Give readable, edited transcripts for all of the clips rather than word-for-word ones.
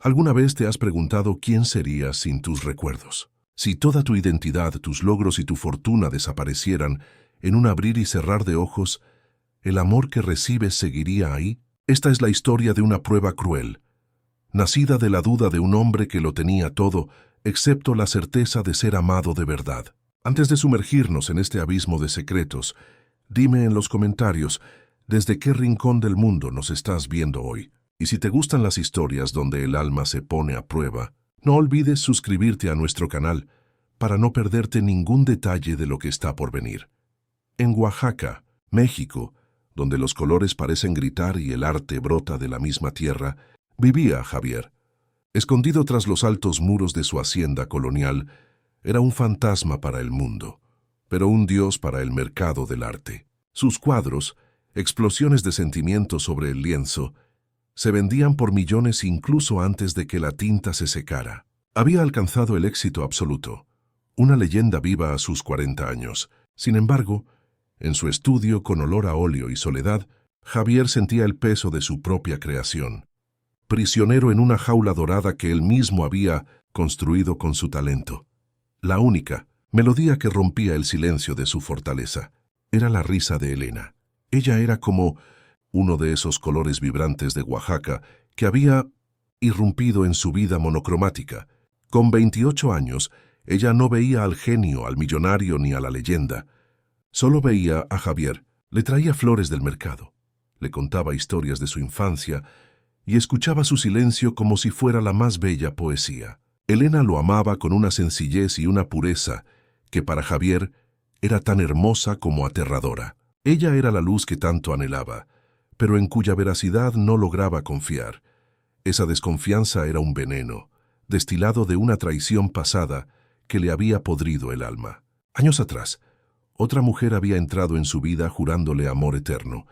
¿Alguna vez te has preguntado quién serías sin tus recuerdos? Si toda tu identidad, tus logros y tu fortuna desaparecieran en un abrir y cerrar de ojos, ¿el amor que recibes seguiría ahí? Esta es la historia de una prueba cruel, nacida de la duda de un hombre que lo tenía todo, excepto la certeza de ser amado de verdad. Antes de sumergirnos en este abismo de secretos, dime en los comentarios desde qué rincón del mundo nos estás viendo hoy. Y si te gustan las historias donde el alma se pone a prueba, no olvides suscribirte a nuestro canal para no perderte ningún detalle de lo que está por venir. En Oaxaca, México, donde los colores parecen gritar y el arte brota de la misma tierra, vivía Javier. Escondido tras los altos muros de su hacienda colonial, era un fantasma para el mundo, pero un dios para el mercado del arte. Sus cuadros, explosiones de sentimientos sobre el lienzo, se vendían por millones incluso antes de que la tinta se secara. Había alcanzado el éxito absoluto, una leyenda viva a sus 40 años. Sin embargo, en su estudio con olor a óleo y soledad, Javier sentía el peso de su propia creación, prisionero en una jaula dorada que él mismo había construido con su talento. La única melodía que rompía el silencio de su fortaleza era la risa de Elena. Ella era como uno de esos colores vibrantes de Oaxaca que había irrumpido en su vida monocromática. Con 28 años, ella no veía al genio, al millonario ni a la leyenda. Solo veía a Javier. Le traía flores del mercado, le contaba historias de su infancia y escuchaba su silencio como si fuera la más bella poesía. Elena lo amaba con una sencillez y una pureza que para Javier era tan hermosa como aterradora. Ella era la luz que tanto anhelaba, pero en cuya veracidad no lograba confiar. Esa desconfianza era un veneno, destilado de una traición pasada que le había podrido el alma. Años atrás, otra mujer había entrado en su vida jurándole amor eterno,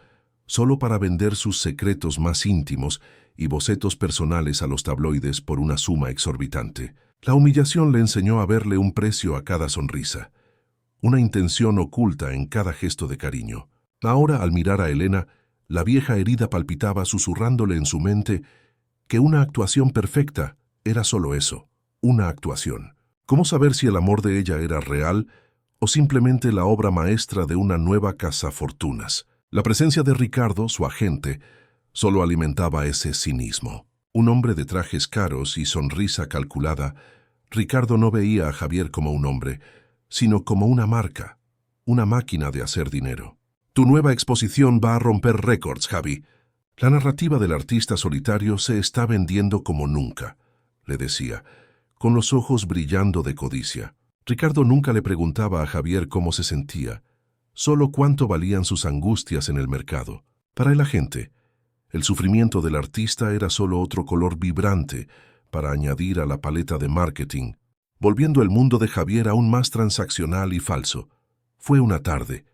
solo para vender sus secretos más íntimos y bocetos personales a los tabloides por una suma exorbitante. La humillación le enseñó a verle un precio a cada sonrisa, una intención oculta en cada gesto de cariño. Ahora, al mirar a Elena, la vieja herida palpitaba susurrándole en su mente que una actuación perfecta era solo eso, una actuación. ¿Cómo saber si el amor de ella era real o simplemente la obra maestra de una nueva cazafortunas? La presencia de Ricardo, su agente, solo alimentaba ese cinismo. Un hombre de trajes caros y sonrisa calculada, Ricardo no veía a Javier como un hombre, sino como una marca, una máquina de hacer dinero. Tu nueva exposición va a romper récords, Javi. La narrativa del artista solitario se está vendiendo como nunca, le decía, con los ojos brillando de codicia. Ricardo nunca le preguntaba a Javier cómo se sentía, solo cuánto valían sus angustias en el mercado. Para el agente, el sufrimiento del artista era solo otro color vibrante para añadir a la paleta de marketing, volviendo el mundo de Javier aún más transaccional y falso. Fue una tarde,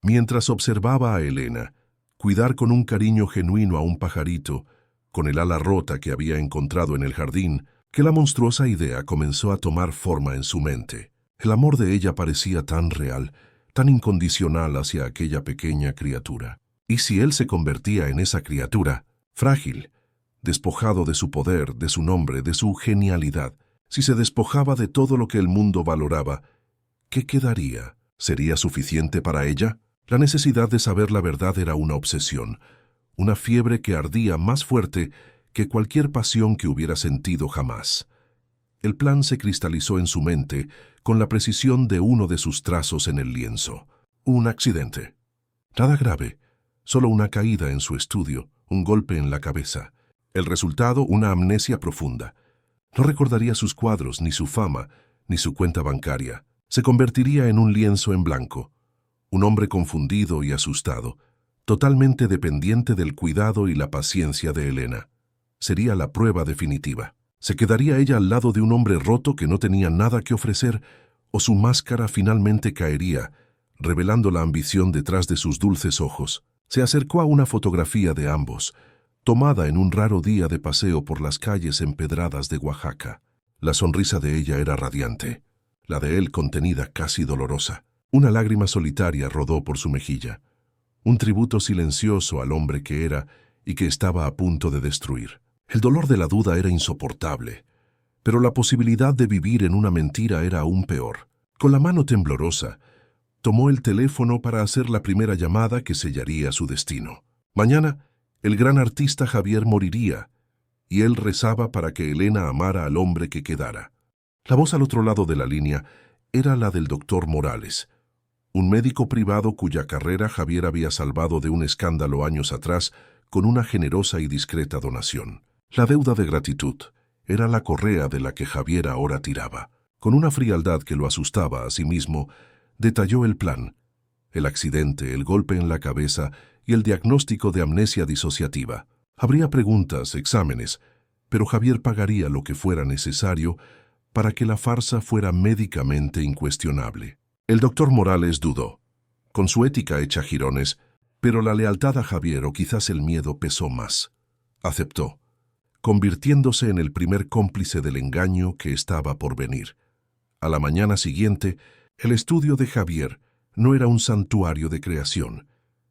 mientras observaba a Elena cuidar con un cariño genuino a un pajarito, con el ala rota que había encontrado en el jardín, que la monstruosa idea comenzó a tomar forma en su mente. El amor de ella parecía tan real, tan incondicional hacia aquella pequeña criatura. ¿Y si él se convertía en esa criatura, frágil, despojado de su poder, de su nombre, de su genialidad? Si se despojaba de todo lo que el mundo valoraba, ¿qué quedaría? ¿Sería suficiente para ella? La necesidad de saber la verdad era una obsesión, una fiebre que ardía más fuerte que cualquier pasión que hubiera sentido jamás. El plan se cristalizó en su mente con la precisión de uno de sus trazos en el lienzo. Un accidente. Nada grave, solo una caída en su estudio, un golpe en la cabeza. El resultado, una amnesia profunda. No recordaría sus cuadros, ni su fama, ni su cuenta bancaria. Se convertiría en un lienzo en blanco. Un hombre confundido y asustado, totalmente dependiente del cuidado y la paciencia de Elena. Sería la prueba definitiva. ¿Se quedaría ella al lado de un hombre roto que no tenía nada que ofrecer, o su máscara finalmente caería, revelando la ambición detrás de sus dulces ojos? Se acercó a una fotografía de ambos, tomada en un raro día de paseo por las calles empedradas de Oaxaca. La sonrisa de ella era radiante, la de él contenida, casi dolorosa. Una lágrima solitaria rodó por su mejilla, un tributo silencioso al hombre que era y que estaba a punto de destruir. El dolor de la duda era insoportable, pero la posibilidad de vivir en una mentira era aún peor. Con la mano temblorosa, tomó el teléfono para hacer la primera llamada que sellaría su destino. Mañana, el gran artista Javier moriría, y él rezaba para que Elena amara al hombre que quedara. La voz al otro lado de la línea era la del doctor Morales, un médico privado cuya carrera Javier había salvado de un escándalo años atrás con una generosa y discreta donación. La deuda de gratitud era la correa de la que Javier ahora tiraba. Con una frialdad que lo asustaba a sí mismo, detalló el plan: el accidente, el golpe en la cabeza y el diagnóstico de amnesia disociativa. Habría preguntas, exámenes, pero Javier pagaría lo que fuera necesario para que la farsa fuera médicamente incuestionable. El doctor Morales dudó, con su ética hecha jirones, pero la lealtad a Javier o quizás el miedo pesó más. Aceptó, convirtiéndose en el primer cómplice del engaño que estaba por venir. A la mañana siguiente, el estudio de Javier no era un santuario de creación,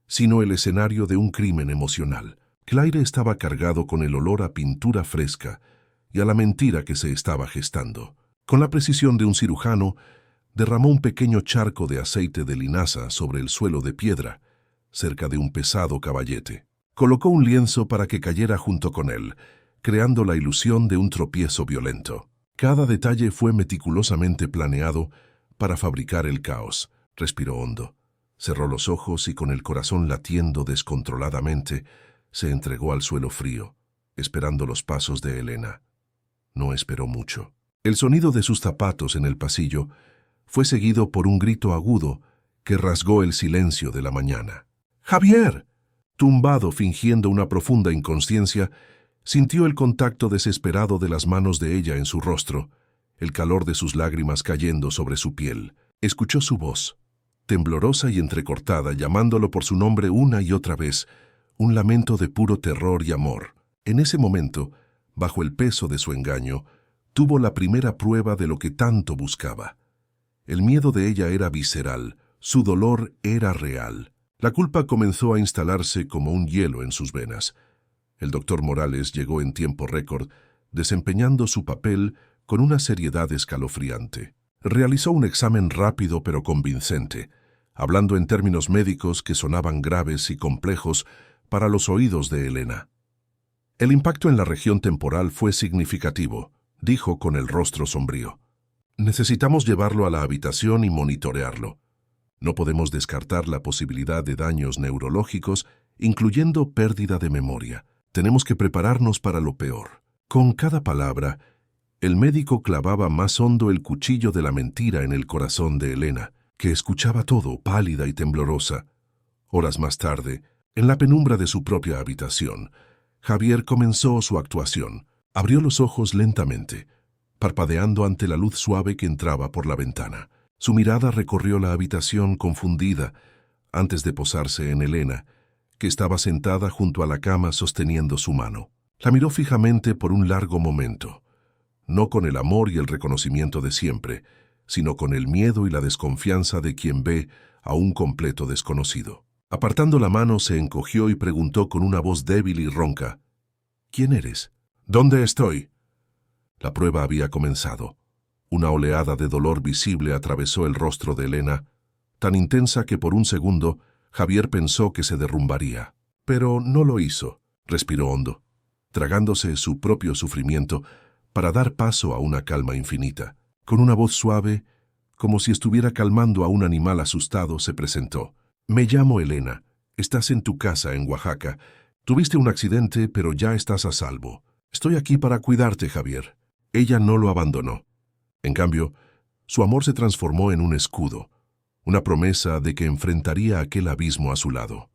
sino el escenario de un crimen emocional. Claire estaba cargado con el olor a pintura fresca y a la mentira que se estaba gestando. Con la precisión de un cirujano, derramó un pequeño charco de aceite de linaza sobre el suelo de piedra, cerca de un pesado caballete. Colocó un lienzo para que cayera junto con él, creando la ilusión de un tropiezo violento. Cada detalle fue meticulosamente planeado para fabricar el caos. Respiró hondo, cerró los ojos y con el corazón latiendo descontroladamente, se entregó al suelo frío, esperando los pasos de Elena. No esperó mucho. El sonido de sus zapatos en el pasillo fue seguido por un grito agudo que rasgó el silencio de la mañana. ¡Javier! Tumbado, fingiendo una profunda inconsciencia, sintió el contacto desesperado de las manos de ella en su rostro, el calor de sus lágrimas cayendo sobre su piel. Escuchó su voz, temblorosa y entrecortada, llamándolo por su nombre una y otra vez, un lamento de puro terror y amor. En ese momento, bajo el peso de su engaño, tuvo la primera prueba de lo que tanto buscaba. El miedo de ella era visceral, su dolor era real. La culpa comenzó a instalarse como un hielo en sus venas. El doctor Morales llegó en tiempo récord, desempeñando su papel con una seriedad escalofriante. Realizó un examen rápido pero convincente, hablando en términos médicos que sonaban graves y complejos para los oídos de Elena. El impacto en la región temporal fue significativo, dijo con el rostro sombrío. Necesitamos llevarlo a la habitación y monitorearlo. No podemos descartar la posibilidad de daños neurológicos, incluyendo pérdida de memoria. Tenemos que prepararnos para lo peor. Con cada palabra, el médico clavaba más hondo el cuchillo de la mentira en el corazón de Elena, que escuchaba todo, pálida y temblorosa. Horas más tarde, en la penumbra de su propia habitación, Javier comenzó su actuación. Abrió los ojos lentamente, parpadeando ante la luz suave que entraba por la ventana. Su mirada recorrió la habitación confundida antes de posarse en Elena, que estaba sentada junto a la cama sosteniendo su mano. La miró fijamente por un largo momento, no con el amor y el reconocimiento de siempre, sino con el miedo y la desconfianza de quien ve a un completo desconocido. Apartando la mano, se encogió y preguntó con una voz débil y ronca: ¿Quién eres? ¿Dónde estoy? La prueba había comenzado. Una oleada de dolor visible atravesó el rostro de Elena, tan intensa que por un segundo Javier pensó que se derrumbaría. Pero no lo hizo. Respiró hondo, tragándose su propio sufrimiento para dar paso a una calma infinita. Con una voz suave, como si estuviera calmando a un animal asustado, se presentó. Me llamo Elena. Estás en tu casa en Oaxaca. Tuviste un accidente, pero ya estás a salvo. Estoy aquí para cuidarte, Javier. Ella no lo abandonó. En cambio, su amor se transformó en un escudo, una promesa de que enfrentaría aquel abismo a su lado.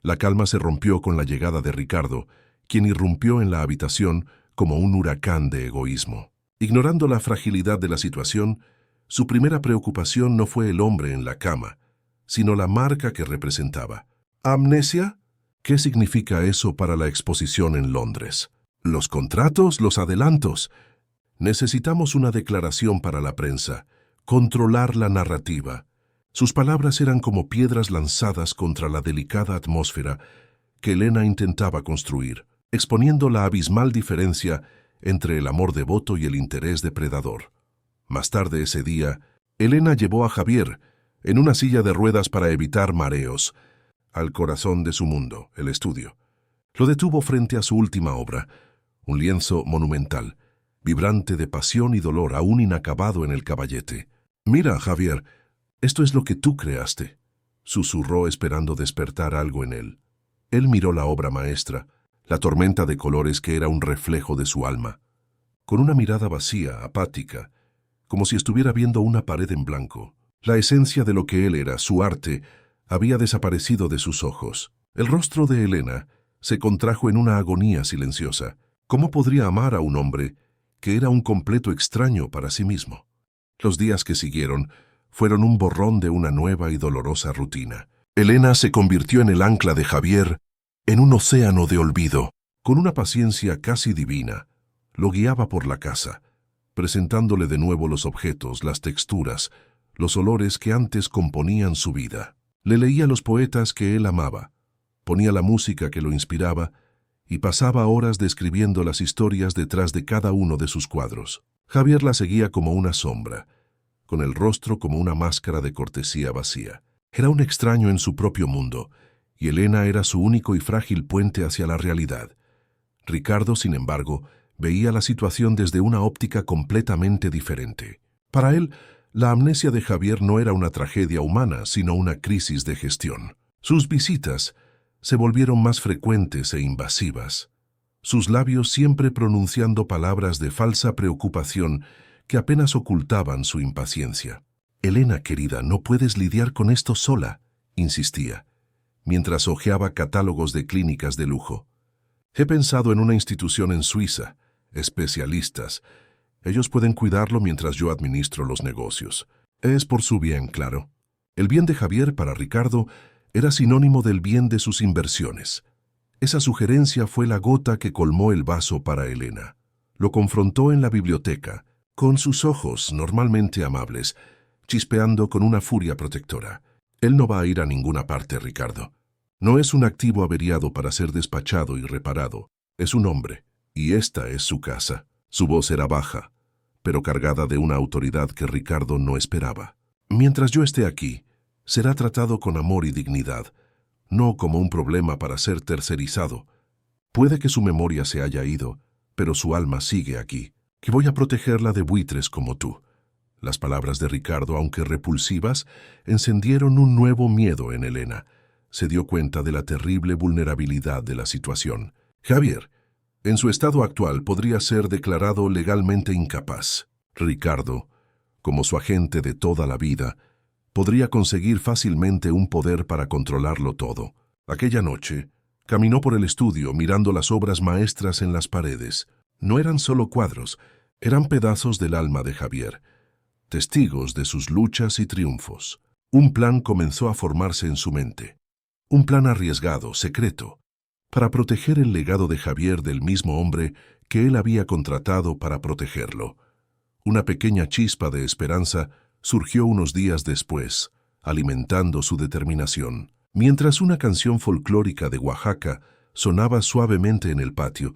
La calma se rompió con la llegada de Ricardo, quien irrumpió en la habitación como un huracán de egoísmo. Ignorando la fragilidad de la situación, su primera preocupación no fue el hombre en la cama, sino la marca que representaba. ¿Amnesia? ¿Qué significa eso para la exposición en Londres? ¿Los contratos? ¿Los adelantos? Necesitamos una declaración para la prensa, controlar la narrativa. Sus palabras eran como piedras lanzadas contra la delicada atmósfera que Elena intentaba construir. exponiendo la abismal diferencia entre el amor devoto y el interés depredador. Más tarde ese día, Elena llevó a Javier, en una silla de ruedas para evitar mareos, al corazón de su mundo, el estudio. Lo detuvo frente a su última obra, un lienzo monumental, vibrante de pasión y dolor aún inacabado en el caballete. «Mira, Javier, esto es lo que tú creaste», susurró esperando despertar algo en él. Él miró la obra maestra, la tormenta de colores que era un reflejo de su alma. Con una mirada vacía, apática, como si estuviera viendo una pared en blanco. La esencia de lo que él era, su arte, había desaparecido de sus ojos. El rostro de Elena se contrajo en una agonía silenciosa. ¿Cómo podría amar a un hombre que era un completo extraño para sí mismo? Los días que siguieron fueron un borrón de una nueva y dolorosa rutina. Elena se convirtió en el ancla de Javier, en un océano de olvido. Con una paciencia casi divina, lo guiaba por la casa, presentándole de nuevo los objetos, las texturas, los olores que antes componían su vida. Le leía los poetas que él amaba, ponía la música que lo inspiraba y pasaba horas describiendo las historias detrás de cada uno de sus cuadros. Javier la seguía como una sombra, con el rostro como una máscara de cortesía vacía. Era un extraño en su propio mundo, y Elena era su único y frágil puente hacia la realidad. Ricardo, sin embargo, veía la situación desde una óptica completamente diferente. Para él, la amnesia de Javier no era una tragedia humana, sino una crisis de gestión. Sus visitas se volvieron más frecuentes e invasivas, sus labios siempre pronunciando palabras de falsa preocupación que apenas ocultaban su impaciencia. «Elena, querida, no puedes lidiar con esto sola», insistía, mientras hojeaba catálogos de clínicas de lujo. «He pensado en una institución en Suiza, especialistas. Ellos pueden cuidarlo mientras yo administro los negocios. Es por su bien, claro». El bien de Javier para Ricardo era sinónimo del bien de sus inversiones. Esa sugerencia fue la gota que colmó el vaso para Elena. Lo confrontó en la biblioteca, con sus ojos normalmente amables, chispeando con una furia protectora. «Él no va a ir a ninguna parte, Ricardo. No es un activo averiado para ser despachado y reparado. Es un hombre, y esta es su casa». Su voz era baja, pero cargada de una autoridad que Ricardo no esperaba. «Mientras yo esté aquí, será tratado con amor y dignidad, no como un problema para ser tercerizado. Puede que su memoria se haya ido, pero su alma sigue aquí. Que voy a protegerla de buitres como tú». Las palabras de Ricardo, aunque repulsivas, encendieron un nuevo miedo en Elena. Se dio cuenta de la terrible vulnerabilidad de la situación. Javier, en su estado actual, podría ser declarado legalmente incapaz. Ricardo, como su agente de toda la vida, podría conseguir fácilmente un poder para controlarlo todo. Aquella noche, caminó por el estudio mirando las obras maestras en las paredes. No eran solo cuadros, eran pedazos del alma de Javier, testigos de sus luchas y triunfos. Un plan comenzó a formarse en su mente. Un plan arriesgado, secreto, para proteger el legado de Javier del mismo hombre que él había contratado para protegerlo. Una pequeña chispa de esperanza surgió unos días después, alimentando su determinación. Mientras una canción folclórica de Oaxaca sonaba suavemente en el patio,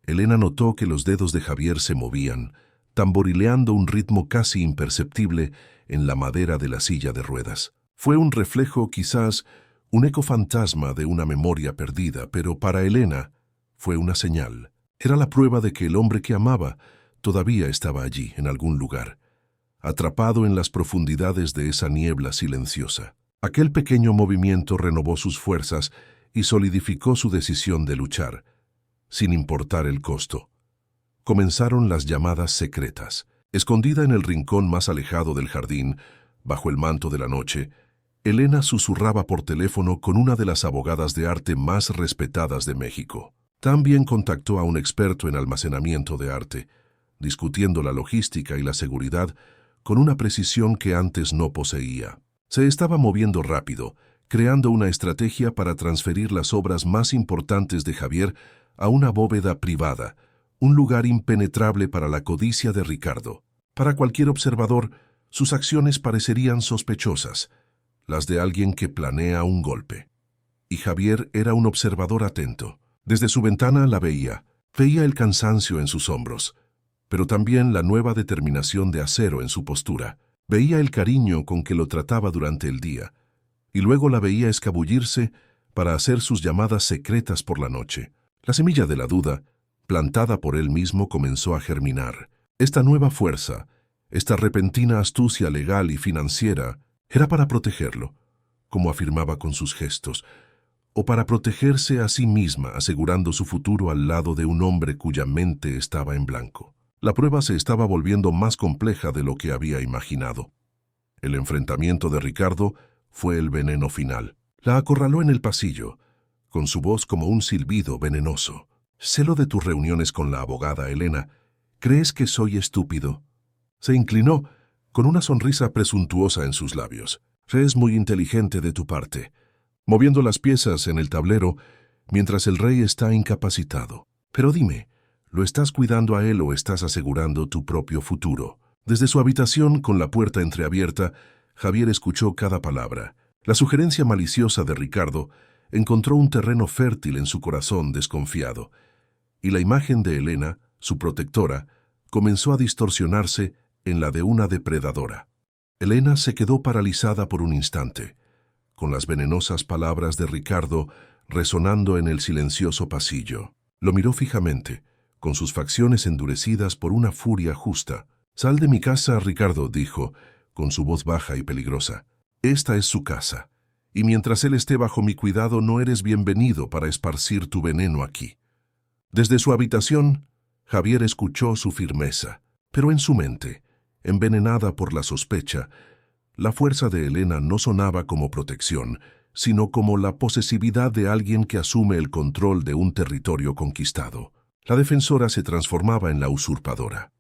Elena notó que los dedos de Javier se movían, tamborileando un ritmo casi imperceptible en la madera de la silla de ruedas. Fue un reflejo, quizás un eco fantasma de una memoria perdida, pero para Elena fue una señal. Era la prueba de que el hombre que amaba todavía estaba allí, en algún lugar, atrapado en las profundidades de esa niebla silenciosa. Aquel pequeño movimiento renovó sus fuerzas y solidificó su decisión de luchar, sin importar el costo. Comenzaron las llamadas secretas. Escondida en el rincón más alejado del jardín, bajo el manto de la noche, Elena susurraba por teléfono con una de las abogadas de arte más respetadas de México. También contactó a un experto en almacenamiento de arte, discutiendo la logística y la seguridad con una precisión que antes no poseía. Se estaba moviendo rápido, creando una estrategia para transferir las obras más importantes de Javier a una bóveda privada, un lugar impenetrable para la codicia de Ricardo. Para cualquier observador, sus acciones parecerían sospechosas, las de alguien que planea un golpe. Y Javier era un observador atento. Desde su ventana la veía. Veía el cansancio en sus hombros, pero también la nueva determinación de acero en su postura. Veía el cariño con que lo trataba durante el día, y luego la veía escabullirse para hacer sus llamadas secretas por la noche. La semilla de la duda, plantada por él mismo, comenzó a germinar. Esta nueva fuerza, esta repentina astucia legal y financiera, era para protegerlo, como afirmaba con sus gestos, o para protegerse a sí misma, asegurando su futuro al lado de un hombre cuya mente estaba en blanco. La prueba se estaba volviendo más compleja de lo que había imaginado. El enfrentamiento de Ricardo fue el veneno final. La acorraló en el pasillo, con su voz como un silbido venenoso. «Sé lo de tus reuniones con la abogada, Elena. ¿Crees que soy estúpido?» Se inclinó, con una sonrisa presuntuosa en sus labios. «Es muy inteligente de tu parte», moviendo las piezas en el tablero mientras el rey está incapacitado. «Pero dime, ¿lo estás cuidando a él o estás asegurando tu propio futuro?» Desde su habitación, con la puerta entreabierta, Javier escuchó cada palabra. La sugerencia maliciosa de Ricardo encontró un terreno fértil en su corazón desconfiado, y la imagen de Elena, su protectora, comenzó a distorsionarse en la de una depredadora. Elena se quedó paralizada por un instante, con las venenosas palabras de Ricardo resonando en el silencioso pasillo. Lo miró fijamente, con sus facciones endurecidas por una furia justa. «Sal de mi casa, Ricardo», dijo, con su voz baja y peligrosa. «Esta es su casa, y mientras él esté bajo mi cuidado no eres bienvenido para esparcir tu veneno aquí». Desde su habitación, Javier escuchó su firmeza, pero en su mente, envenenada por la sospecha, la fuerza de Elena no sonaba como protección, sino como la posesividad de alguien que asume el control de un territorio conquistado. La defensora se transformaba en la usurpadora.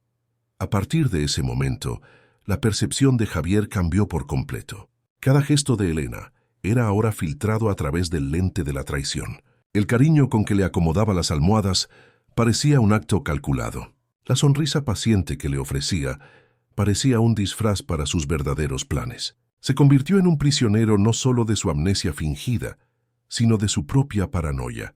A partir de ese momento, la percepción de Javier cambió por completo. Cada gesto de Elena era ahora filtrado a través del lente de la traición. El cariño con que le acomodaba las almohadas parecía un acto calculado. La sonrisa paciente que le ofrecía parecía un disfraz para sus verdaderos planes. Se convirtió en un prisionero no solo de su amnesia fingida, sino de su propia paranoia,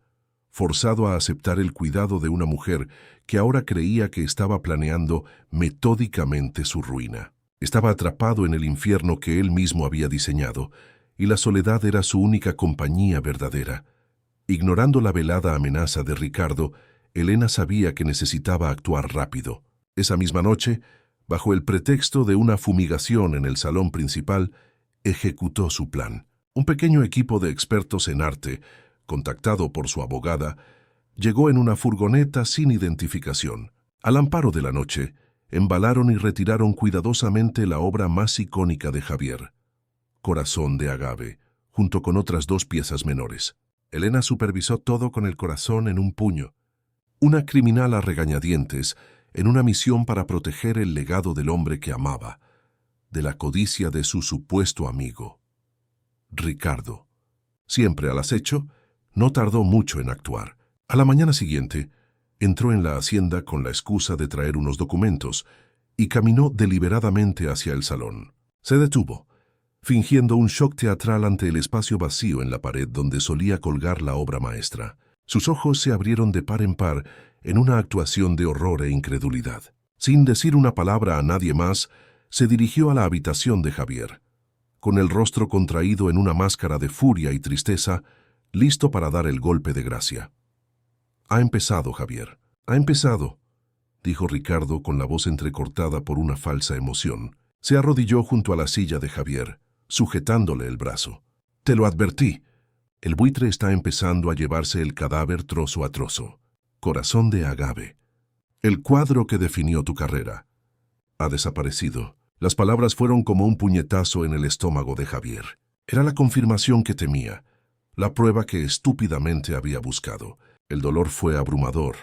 forzado a aceptar el cuidado de una mujer que ahora creía que estaba planeando metódicamente su ruina. Estaba atrapado en el infierno que él mismo había diseñado, y la soledad era su única compañía verdadera. Ignorando la velada amenaza de Ricardo, Elena sabía que necesitaba actuar rápido. Esa misma noche, bajo el pretexto de una fumigación en el salón principal, ejecutó su plan. Un pequeño equipo de expertos en arte, contactado por su abogada, llegó en una furgoneta sin identificación. Al amparo de la noche, embalaron y retiraron cuidadosamente la obra más icónica de Javier, Corazón de Agave, junto con otras 2 piezas menores. Elena supervisó todo con el corazón en un puño. Una criminal a regañadientes, en una misión para proteger el legado del hombre que amaba, de la codicia de su supuesto amigo. Ricardo, siempre al acecho, no tardó mucho en actuar. A la mañana siguiente, entró en la hacienda con la excusa de traer unos documentos y caminó deliberadamente hacia el salón. Se detuvo, fingiendo un shock teatral ante el espacio vacío en la pared donde solía colgar la obra maestra. Sus ojos se abrieron de par en par en una actuación de horror e incredulidad. Sin decir una palabra a nadie más, se dirigió a la habitación de Javier, con el rostro contraído en una máscara de furia y tristeza, listo para dar el golpe de gracia. «Ha empezado, Javier. Ha empezado», dijo Ricardo con la voz entrecortada por una falsa emoción. Se arrodilló junto a la silla de Javier, sujetándole el brazo. «Te lo advertí. El buitre está empezando a llevarse el cadáver trozo a trozo. Corazón de Agave. El cuadro que definió tu carrera ha desaparecido». Las palabras fueron como un puñetazo en el estómago de Javier. Era la confirmación que temía, la prueba que estúpidamente había buscado. El dolor fue abrumador,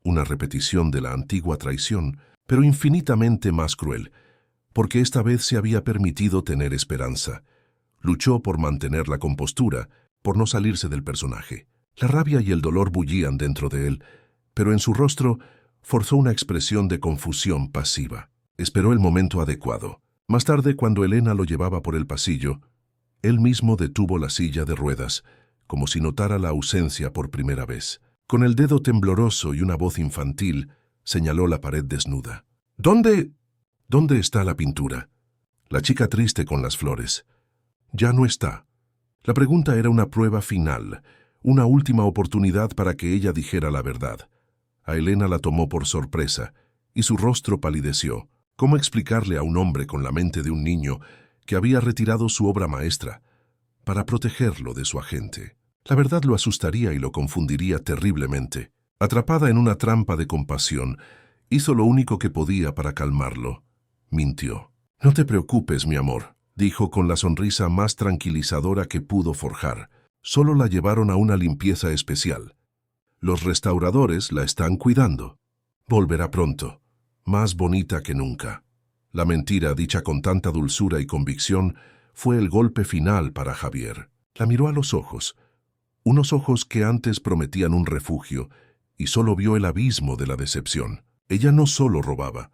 una repetición de la antigua traición, pero infinitamente más cruel, porque esta vez se había permitido tener esperanza. Luchó por mantener la compostura, por no salirse del personaje. La rabia y el dolor bullían dentro de él, pero en su rostro forzó una expresión de confusión pasiva. Esperó el momento adecuado. Más tarde, cuando Elena lo llevaba por el pasillo, él mismo detuvo la silla de ruedas, como si notara la ausencia por primera vez. Con el dedo tembloroso y una voz infantil, señaló la pared desnuda. ¿Dónde está la pintura? La chica triste con las flores. Ya no está. La pregunta era una prueba final, una última oportunidad para que ella dijera la verdad. A Elena la tomó por sorpresa, y su rostro palideció. ¿Cómo explicarle a un hombre con la mente de un niño que había retirado su obra maestra para protegerlo de su agente? La verdad lo asustaría y lo confundiría terriblemente. Atrapada en una trampa de compasión, hizo lo único que podía para calmarlo. Mintió. «No te preocupes, mi amor», dijo con la sonrisa más tranquilizadora que pudo forjar. «Solo la llevaron a una limpieza especial. Los restauradores la están cuidando. Volverá pronto, más bonita que nunca». La mentira, dicha con tanta dulzura y convicción, fue el golpe final para Javier. La miró a los ojos, unos ojos que antes prometían un refugio, y solo vio el abismo de la decepción. Ella no solo robaba,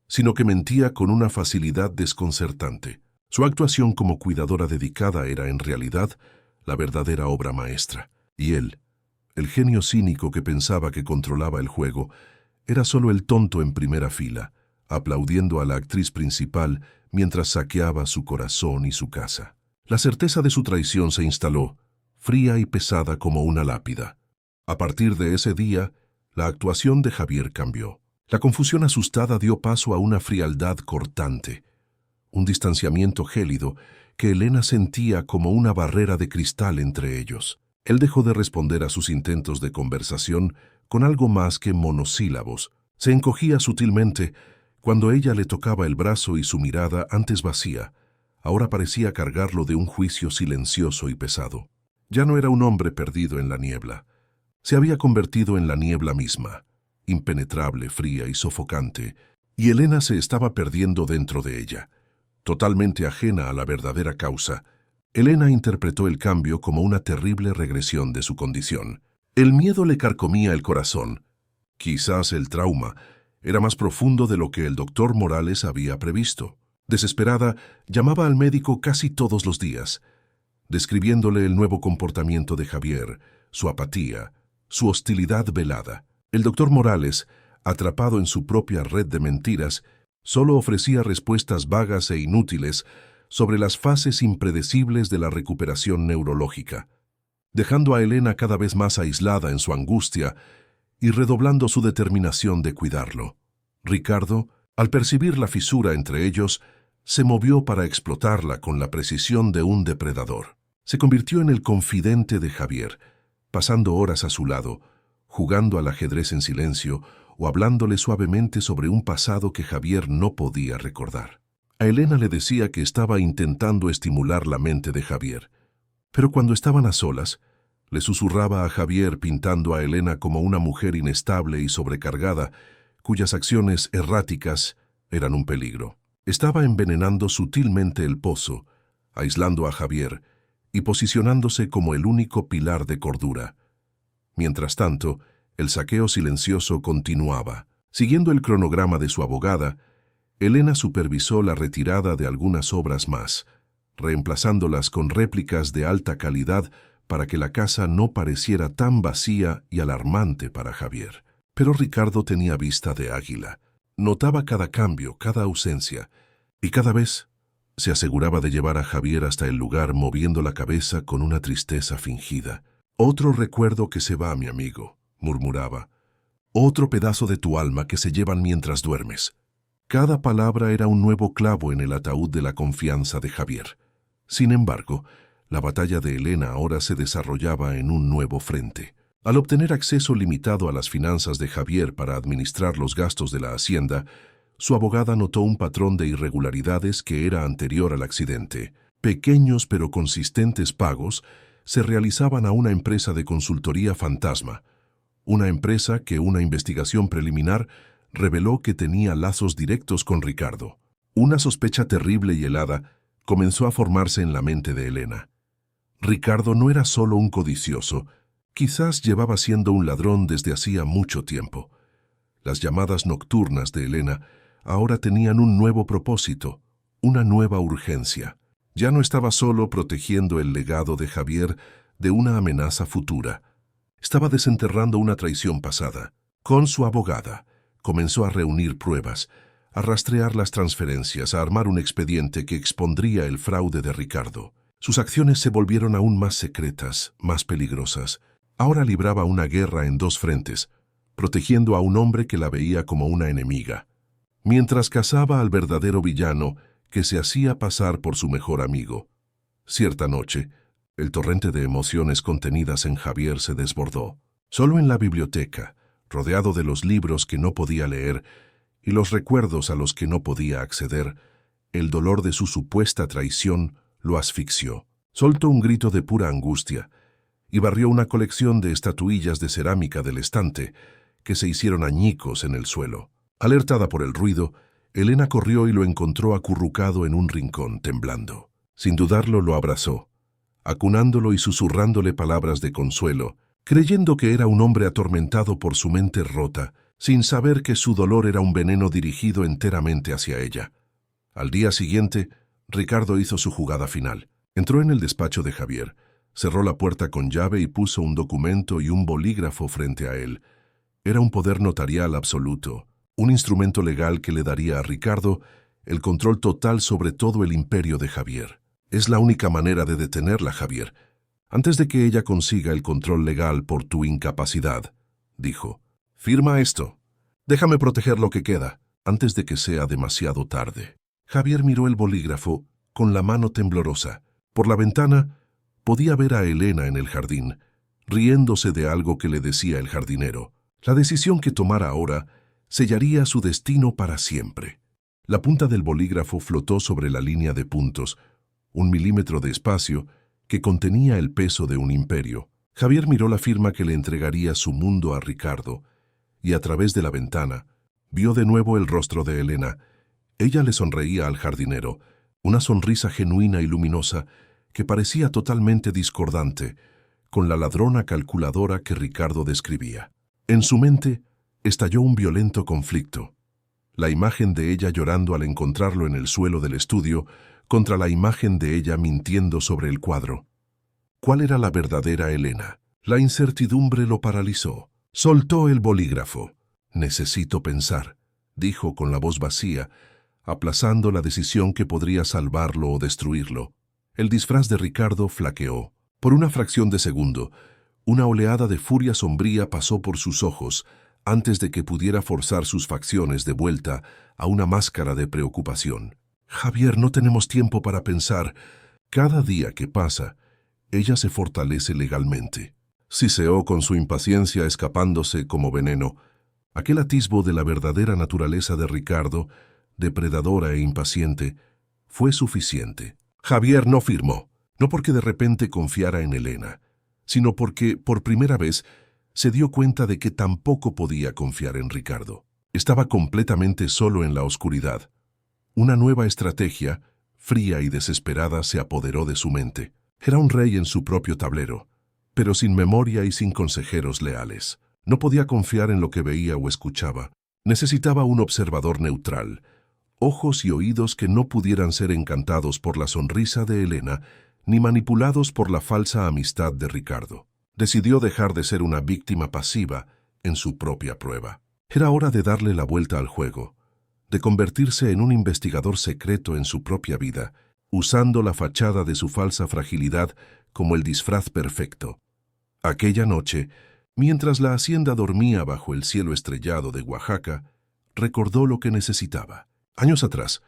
sino que mentía con una facilidad desconcertante. Su actuación como cuidadora dedicada era, en realidad, la verdadera obra maestra. Y él, el genio cínico que pensaba que controlaba el juego, era solo el tonto en primera fila, aplaudiendo a la actriz principal mientras saqueaba su corazón y su casa. La certeza de su traición se instaló, fría y pesada como una lápida. A partir de ese día, la actuación de Javier cambió. La confusión asustada dio paso a una frialdad cortante, un distanciamiento gélido que Elena sentía como una barrera de cristal entre ellos. Él dejó de responder a sus intentos de conversación con algo más que monosílabos. Se encogía sutilmente cuando ella le tocaba el brazo y su mirada, antes vacía, ahora parecía cargarlo de un juicio silencioso y pesado. Ya no era un hombre perdido en la niebla. Se había convertido en la niebla misma, impenetrable, fría y sofocante, y Elena se estaba perdiendo dentro de ella. Totalmente ajena a la verdadera causa, Elena interpretó el cambio como una terrible regresión de su condición. El miedo le carcomía el corazón. Quizás el trauma era más profundo de lo que el doctor Morales había previsto. Desesperada, llamaba al médico casi todos los días, describiéndole el nuevo comportamiento de Javier, su apatía, su hostilidad velada. El doctor Morales, atrapado en su propia red de mentiras, solo ofrecía respuestas vagas e inútiles sobre las fases impredecibles de la recuperación neurológica, dejando a Elena cada vez más aislada en su angustia y redoblando su determinación de cuidarlo. Ricardo, al percibir la fisura entre ellos, se movió para explotarla con la precisión de un depredador. Se convirtió en el confidente de Javier, pasando horas a su lado, jugando al ajedrez en silencio o hablándole suavemente sobre un pasado que Javier no podía recordar. A Elena le decía que estaba intentando estimular la mente de Javier, pero cuando estaban a solas, le susurraba a Javier pintando a Elena como una mujer inestable y sobrecargada, cuyas acciones erráticas eran un peligro. Estaba envenenando sutilmente el pozo, aislando a Javier y posicionándose como el único pilar de cordura. Mientras tanto, el saqueo silencioso continuaba. Siguiendo el cronograma de su abogada, Elena supervisó la retirada de algunas obras más, reemplazándolas con réplicas de alta calidad para que la casa no pareciera tan vacía y alarmante para Javier. Pero Ricardo tenía vista de águila. Notaba cada cambio, cada ausencia, y cada vez se aseguraba de llevar a Javier hasta el lugar moviendo la cabeza con una tristeza fingida. «Otro recuerdo que se va, mi amigo», murmuraba. «Otro pedazo de tu alma que se llevan mientras duermes». Cada palabra era un nuevo clavo en el ataúd de la confianza de Javier. Sin embargo, la batalla de Elena ahora se desarrollaba en un nuevo frente. Al obtener acceso limitado a las finanzas de Javier para administrar los gastos de la hacienda, su abogada notó un patrón de irregularidades que era anterior al accidente. Pequeños pero consistentes pagos se realizaban a una empresa de consultoría fantasma, una empresa que una investigación preliminar reveló que tenía lazos directos con Ricardo. Una sospecha terrible y helada comenzó a formarse en la mente de Elena. Ricardo no era solo un codicioso, quizás llevaba siendo un ladrón desde hacía mucho tiempo. Las llamadas nocturnas de Elena ahora tenían un nuevo propósito, una nueva urgencia. Ya no estaba solo protegiendo el legado de Javier de una amenaza futura. Estaba desenterrando una traición pasada. Con su abogada, comenzó a reunir pruebas, a rastrear las transferencias, a armar un expediente que expondría el fraude de Ricardo. Sus acciones se volvieron aún más secretas, más peligrosas. Ahora libraba una guerra en dos frentes, protegiendo a un hombre que la veía como una enemiga, mientras cazaba al verdadero villano que se hacía pasar por su mejor amigo. Cierta noche, el torrente de emociones contenidas en Javier se desbordó. Solo en la biblioteca, rodeado de los libros que no podía leer y los recuerdos a los que no podía acceder, el dolor de su supuesta traición lo asfixió. Soltó un grito de pura angustia y barrió una colección de estatuillas de cerámica del estante que se hicieron añicos en el suelo. Alertada por el ruido, Elena corrió y lo encontró acurrucado en un rincón, temblando. Sin dudarlo, lo abrazó, acunándolo y susurrándole palabras de consuelo, creyendo que era un hombre atormentado por su mente rota, sin saber que su dolor era un veneno dirigido enteramente hacia ella. Al día siguiente, Ricardo hizo su jugada final. Entró en el despacho de Javier, cerró la puerta con llave y puso un documento y un bolígrafo frente a él. Era un poder notarial absoluto, un instrumento legal que le daría a Ricardo el control total sobre todo el imperio de Javier. Es la única manera de detenerla, Javier, antes de que ella consiga el control legal por tu incapacidad, dijo. Firma esto. Déjame proteger lo que queda, antes de que sea demasiado tarde. Javier miró el bolígrafo con la mano temblorosa. Por la ventana podía ver a Elena en el jardín, riéndose de algo que le decía el jardinero. La decisión que tomara ahora sellaría su destino para siempre. La punta del bolígrafo flotó sobre la línea de puntos, 1 milímetro de espacio que contenía el peso de un imperio. Javier miró la firma que le entregaría su mundo a Ricardo, y a través de la ventana vio de nuevo el rostro de Elena. Ella le sonreía al jardinero, una sonrisa genuina y luminosa que parecía totalmente discordante con la ladrona calculadora que Ricardo describía. En su mente estalló un violento conflicto. La imagen de ella llorando al encontrarlo en el suelo del estudio contra la imagen de ella mintiendo sobre el cuadro. ¿Cuál era la verdadera Elena? La incertidumbre lo paralizó. Soltó el bolígrafo. Necesito pensar, dijo con la voz vacía, aplazando la decisión que podría salvarlo o destruirlo. El disfraz de Ricardo flaqueó. Por una fracción de segundo, una oleada de furia sombría pasó por sus ojos antes de que pudiera forzar sus facciones de vuelta a una máscara de preocupación. Javier, no tenemos tiempo para pensar. Cada día que pasa, ella se fortalece legalmente. Siseó con su impaciencia escapándose como veneno. Aquel atisbo de la verdadera naturaleza de Ricardo, depredadora e impaciente, fue suficiente. Javier no firmó, no porque de repente confiara en Elena, sino porque, por primera vez, se dio cuenta de que tampoco podía confiar en Ricardo. Estaba completamente solo en la oscuridad. Una nueva estrategia, fría y desesperada, se apoderó de su mente. Era un rey en su propio tablero, pero sin memoria y sin consejeros leales. No podía confiar en lo que veía o escuchaba. Necesitaba un observador neutral, ojos y oídos que no pudieran ser encantados por la sonrisa de Elena ni manipulados por la falsa amistad de Ricardo. Decidió dejar de ser una víctima pasiva en su propia prueba. Era hora de darle la vuelta al juego, de convertirse en un investigador secreto en su propia vida, usando la fachada de su falsa fragilidad como el disfraz perfecto. Aquella noche, mientras la hacienda dormía bajo el cielo estrellado de Oaxaca, recordó lo que necesitaba. Años atrás,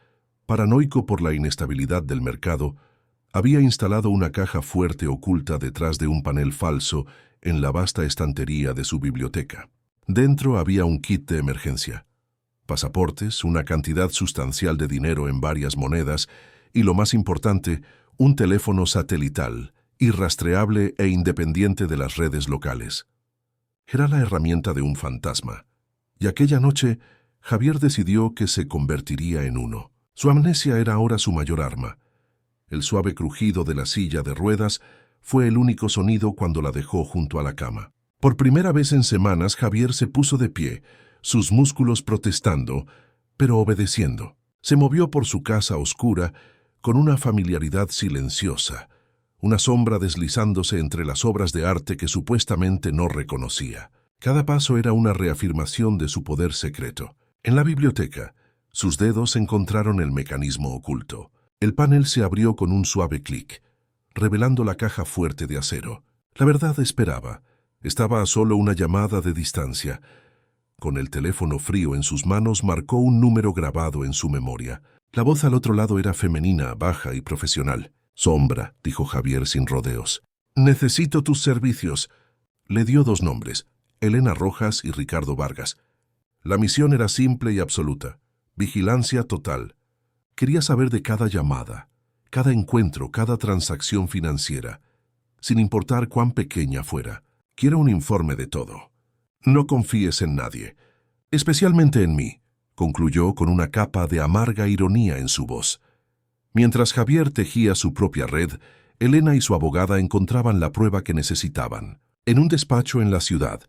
paranoico por la inestabilidad del mercado, había instalado una caja fuerte oculta detrás de un panel falso en la vasta estantería de su biblioteca. Dentro había un kit de emergencia, pasaportes, una cantidad sustancial de dinero en varias monedas y, lo más importante, un teléfono satelital, irrastreable e independiente de las redes locales. Era la herramienta de un fantasma, y aquella noche Javier decidió que se convertiría en uno. Su amnesia era ahora su mayor arma. El suave crujido de la silla de ruedas fue el único sonido cuando la dejó junto a la cama. Por primera vez en semanas, Javier se puso de pie, sus músculos protestando, pero obedeciendo. Se movió por su casa oscura con una familiaridad silenciosa, una sombra deslizándose entre las obras de arte que supuestamente no reconocía. Cada paso era una reafirmación de su poder secreto. En la biblioteca, sus dedos encontraron el mecanismo oculto. El panel se abrió con un suave clic, revelando la caja fuerte de acero. La verdad esperaba. Estaba a solo una llamada de distancia. Con el teléfono frío en sus manos, marcó un número grabado en su memoria. La voz al otro lado era femenina, baja y profesional. «Sombra», dijo Javier sin rodeos. «Necesito tus servicios». Le dio dos nombres, Elena Rojas y Ricardo Vargas. La misión era simple y absoluta. Vigilancia total. Quería saber de cada llamada, cada encuentro, cada transacción financiera, sin importar cuán pequeña fuera. Quiero un informe de todo. No confíes en nadie, especialmente en mí, concluyó con una capa de amarga ironía en su voz. Mientras Javier tejía su propia red, Elena y su abogada encontraban la prueba que necesitaban. En un despacho en la ciudad,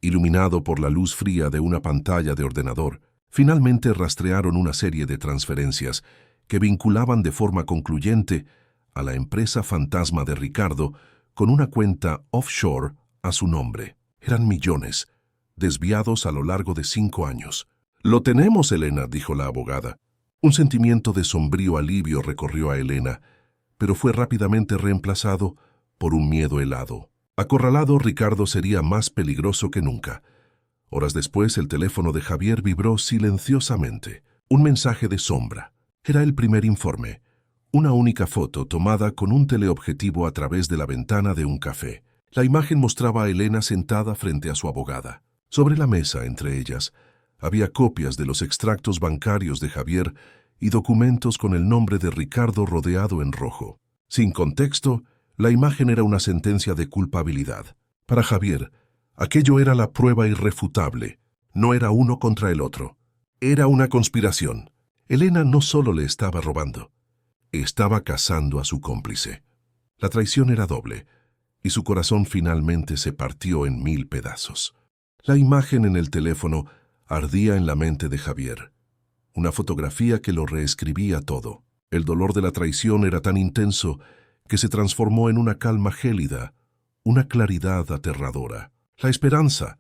iluminado por la luz fría de una pantalla de ordenador, finalmente rastrearon una serie de transferencias que vinculaban de forma concluyente a la empresa fantasma de Ricardo con una cuenta offshore a su nombre. Eran millones, desviados a lo largo de 5 años. «Lo tenemos, Elena», dijo la abogada. Un sentimiento de sombrío alivio recorrió a Elena, pero fue rápidamente reemplazado por un miedo helado. Acorralado, Ricardo sería más peligroso que nunca. Horas después, el teléfono de Javier vibró silenciosamente. Un mensaje de Sombra. Era el primer informe. Una única foto tomada con un teleobjetivo a través de la ventana de un café. La imagen mostraba a Elena sentada frente a su abogada. Sobre la mesa, entre ellas, había copias de los extractos bancarios de Javier y documentos con el nombre de Ricardo rodeado en rojo. Sin contexto, la imagen era una sentencia de culpabilidad. Para Javier, aquello era la prueba irrefutable. No era uno contra el otro. Era una conspiración. Elena no solo le estaba robando, estaba cazando a su cómplice. La traición era doble, y su corazón finalmente se partió en 1000 pedazos. La imagen en el teléfono ardía en la mente de Javier. Una fotografía que lo reescribía todo. El dolor de la traición era tan intenso que se transformó en una calma gélida, una claridad aterradora. La esperanza,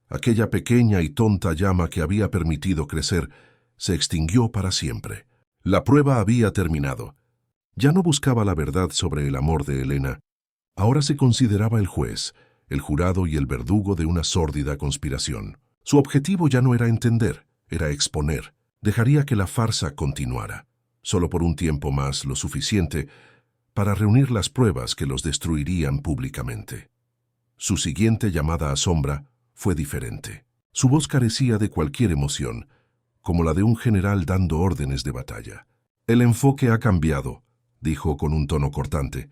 aquella pequeña y tonta llama que había permitido crecer, se extinguió para siempre. La prueba había terminado. Ya no buscaba la verdad sobre el amor de Elena. Ahora se consideraba el juez, el jurado y el verdugo de una sórdida conspiración. Su objetivo ya no era entender, era exponer. Dejaría que la farsa continuara, solo por un tiempo más, lo suficiente para reunir las pruebas que los destruirían públicamente. Su siguiente llamada a Sombra fue diferente. Su voz carecía de cualquier emoción, como la de un general dando órdenes de batalla. «El enfoque ha cambiado», dijo con un tono cortante.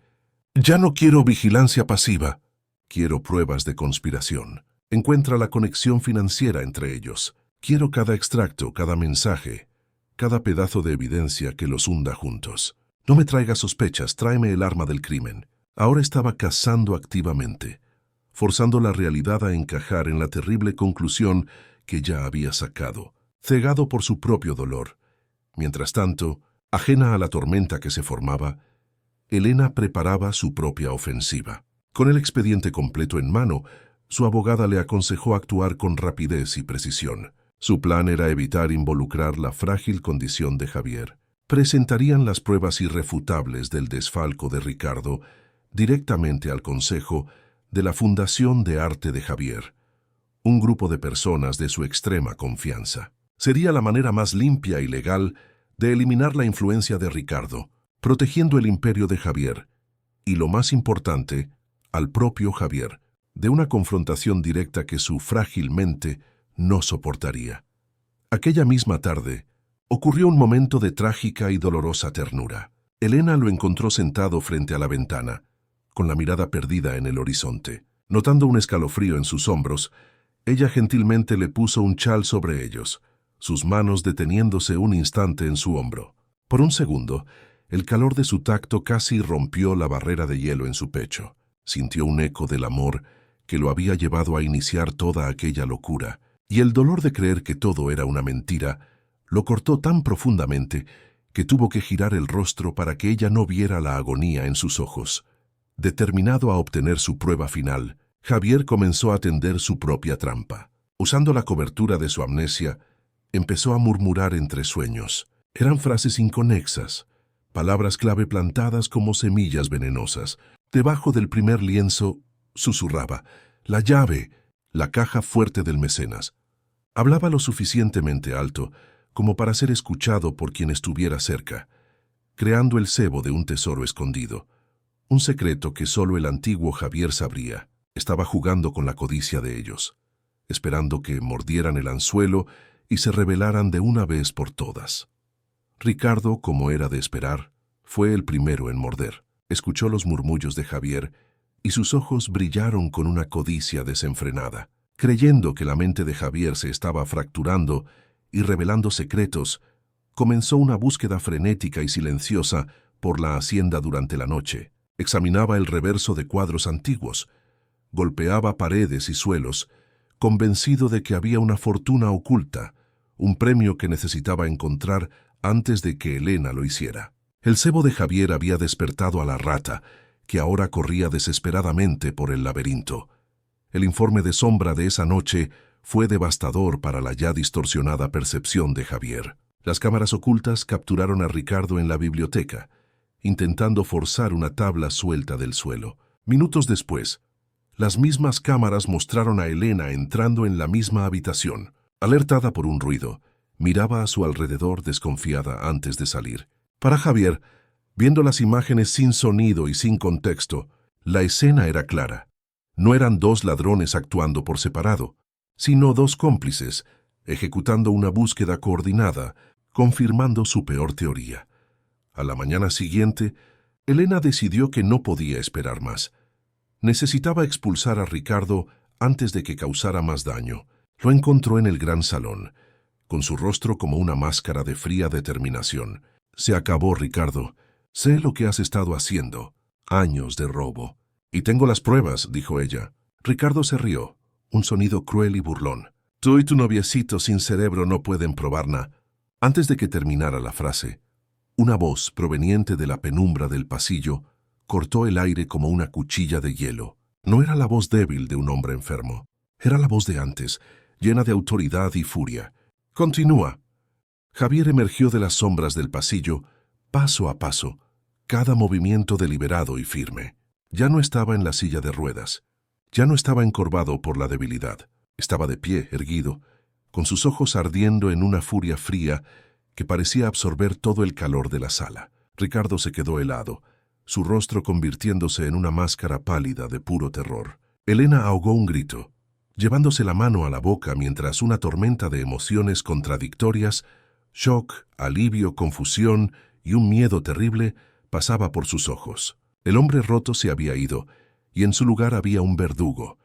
«Ya no quiero vigilancia pasiva. Quiero pruebas de conspiración. Encuentra la conexión financiera entre ellos. Quiero cada extracto, cada mensaje, cada pedazo de evidencia que los hunda juntos. No me traigas sospechas, tráeme el arma del crimen». Ahora estaba cazando activamente, forzando la realidad a encajar en la terrible conclusión que ya había sacado, cegado por su propio dolor. Mientras tanto, ajena a la tormenta que se formaba, Elena preparaba su propia ofensiva. Con el expediente completo en mano, su abogada le aconsejó actuar con rapidez y precisión. Su plan era evitar involucrar la frágil condición de Javier. Presentarían las pruebas irrefutables del desfalco de Ricardo directamente al Consejo de la Fundación de Arte de Javier, un grupo de personas de su extrema confianza. Sería la manera más limpia y legal de eliminar la influencia de Ricardo, protegiendo el imperio de Javier, y lo más importante, al propio Javier, de una confrontación directa que su frágil mente no soportaría. Aquella misma tarde, ocurrió un momento de trágica y dolorosa ternura. Elena lo encontró sentado frente a la ventana, con la mirada perdida en el horizonte. Notando un escalofrío en sus hombros, ella gentilmente le puso un chal sobre ellos, sus manos deteniéndose un instante en su hombro. Por un segundo, el calor de su tacto casi rompió la barrera de hielo en su pecho. Sintió un eco del amor que lo había llevado a iniciar toda aquella locura, y el dolor de creer que todo era una mentira lo cortó tan profundamente que tuvo que girar el rostro para que ella no viera la agonía en sus ojos. Determinado a obtener su prueba final, Javier comenzó a tender su propia trampa. Usando la cobertura de su amnesia, empezó a murmurar entre sueños. Eran frases inconexas, palabras clave plantadas como semillas venenosas. Debajo del primer lienzo, susurraba, «La llave, la caja fuerte del mecenas». Hablaba lo suficientemente alto como para ser escuchado por quien estuviera cerca, creando el cebo de un tesoro escondido. Un secreto que solo el antiguo Javier sabría. Estaba jugando con la codicia de ellos, esperando que mordieran el anzuelo y se rebelaran de una vez por todas. Ricardo, como era de esperar, fue el primero en morder. Escuchó los murmullos de Javier y sus ojos brillaron con una codicia desenfrenada. Creyendo que la mente de Javier se estaba fracturando y revelando secretos, comenzó una búsqueda frenética y silenciosa por la hacienda durante la noche. Examinaba el reverso de cuadros antiguos, golpeaba paredes y suelos, convencido de que había una fortuna oculta, un premio que necesitaba encontrar antes de que Elena lo hiciera. El cebo de Javier había despertado a la rata, que ahora corría desesperadamente por el laberinto. El informe de sombra de esa noche fue devastador para la ya distorsionada percepción de Javier. Las cámaras ocultas capturaron a Ricardo en la biblioteca, intentando forzar una tabla suelta del suelo. Minutos después, las mismas cámaras mostraron a Elena entrando en la misma habitación. Alertada por un ruido, miraba a su alrededor desconfiada antes de salir. Para Javier, viendo las imágenes sin sonido y sin contexto, la escena era clara. No eran dos ladrones actuando por separado, sino dos cómplices, ejecutando una búsqueda coordinada, confirmando su peor teoría. A la mañana siguiente, Elena decidió que no podía esperar más. Necesitaba expulsar a Ricardo antes de que causara más daño. Lo encontró en el gran salón, con su rostro como una máscara de fría determinación. «Se acabó, Ricardo. Sé lo que has estado haciendo. Años de robo. Y tengo las pruebas», dijo ella. Ricardo se rió, un sonido cruel y burlón. «Tú y tu noviecito sin cerebro no pueden probar nada». Antes de que terminara la frase, una voz proveniente de la penumbra del pasillo cortó el aire como una cuchilla de hielo. No era la voz débil de un hombre enfermo. Era la voz de antes, llena de autoridad y furia. «Continúa». Javier emergió de las sombras del pasillo, paso a paso, cada movimiento deliberado y firme. Ya no estaba en la silla de ruedas. Ya no estaba encorvado por la debilidad. Estaba de pie, erguido, con sus ojos ardiendo en una furia fría que parecía absorber todo el calor de la sala. Ricardo se quedó helado, su rostro convirtiéndose en una máscara pálida de puro terror. Elena ahogó un grito, llevándose la mano a la boca mientras una tormenta de emociones contradictorias, shock, alivio, confusión y un miedo terrible pasaba por sus ojos. El hombre roto se había ido, y en su lugar había un verdugo.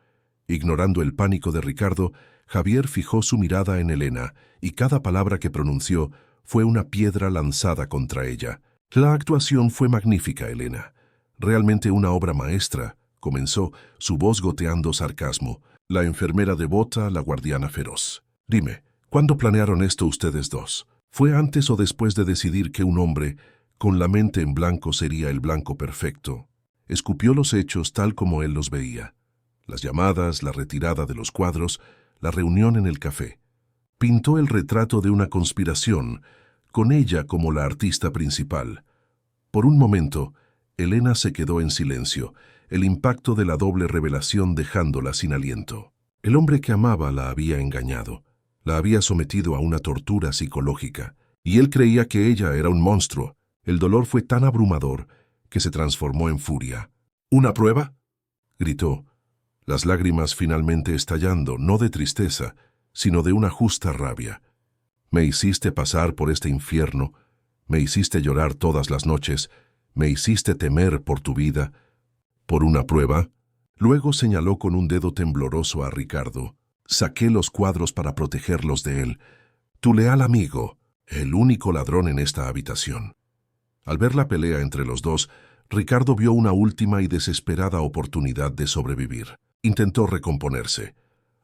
Ignorando el pánico de Ricardo, Javier fijó su mirada en Elena, y cada palabra que pronunció fue una piedra lanzada contra ella. «La actuación fue magnífica, Elena. Realmente una obra maestra», comenzó, su voz goteando sarcasmo. «La enfermera devota, la guardiana feroz. Dime, ¿cuándo planearon esto ustedes dos? ¿Fue antes o después de decidir que un hombre con la mente en blanco sería el blanco perfecto?» Escupió los hechos tal como él los veía. Las llamadas, la retirada de los cuadros, la reunión en el café. Pintó el retrato de una conspiración, con ella como la artista principal. Por un momento, Elena se quedó en silencio, el impacto de la doble revelación dejándola sin aliento. El hombre que amaba la había engañado, la había sometido a una tortura psicológica, y él creía que ella era un monstruo. El dolor fue tan abrumador que se transformó en furia. «¿Una prueba?», gritó, las lágrimas finalmente estallando, no de tristeza, sino de una justa rabia. «Me hiciste pasar por este infierno, me hiciste llorar todas las noches, me hiciste temer por tu vida. ¿Por una prueba?». Luego señaló con un dedo tembloroso a Ricardo. «Saqué los cuadros para protegerlos de él. Tu leal amigo, el único ladrón en esta habitación». Al ver la pelea entre los dos, Ricardo vio una última y desesperada oportunidad de sobrevivir. Intentó recomponerse,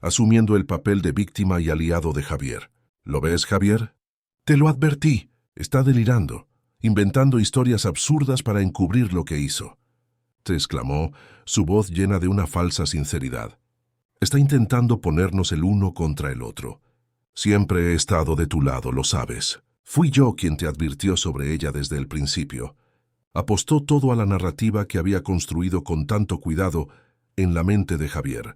asumiendo el papel de víctima y aliado de Javier. «¿Lo ves, Javier? Te lo advertí. Está delirando, inventando historias absurdas para encubrir lo que hizo. se exclamó, su voz llena de una falsa sinceridad. Está intentando ponernos el uno contra el otro. Siempre he estado de tu lado, lo sabes. Fui yo quien te advirtió sobre ella desde el principio. Apostó todo a la narrativa que había construido con tanto cuidado en la mente de Javier.